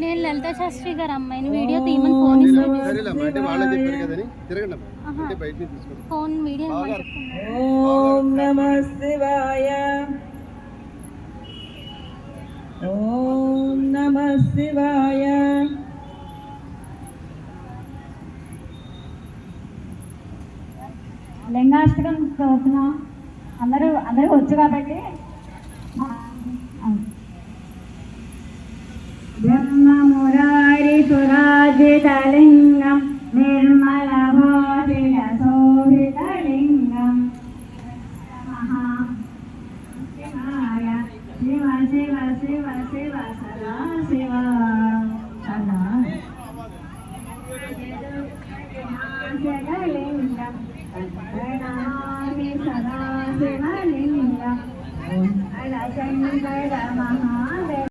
నేను లలిత శాస్త్రి గారు అమ్మాయిని వీడియో తీయమని ఫోన్ ఫోన్ వీడియో ఓం నమః శివాయ ఓం నమః శివాయ లింగాష్టకం చదువుతున్నాం అందరూ వచ్చు కాబట్టి బ్రహ్మమురారి సురాజితలింగం నిర్మల భాషిణ శోభితలింగం శివాయ శివ శివ శివ శివ సదా శివ సదా శివలింగం ప్రణామి సదా శివలింగం శంకర మహా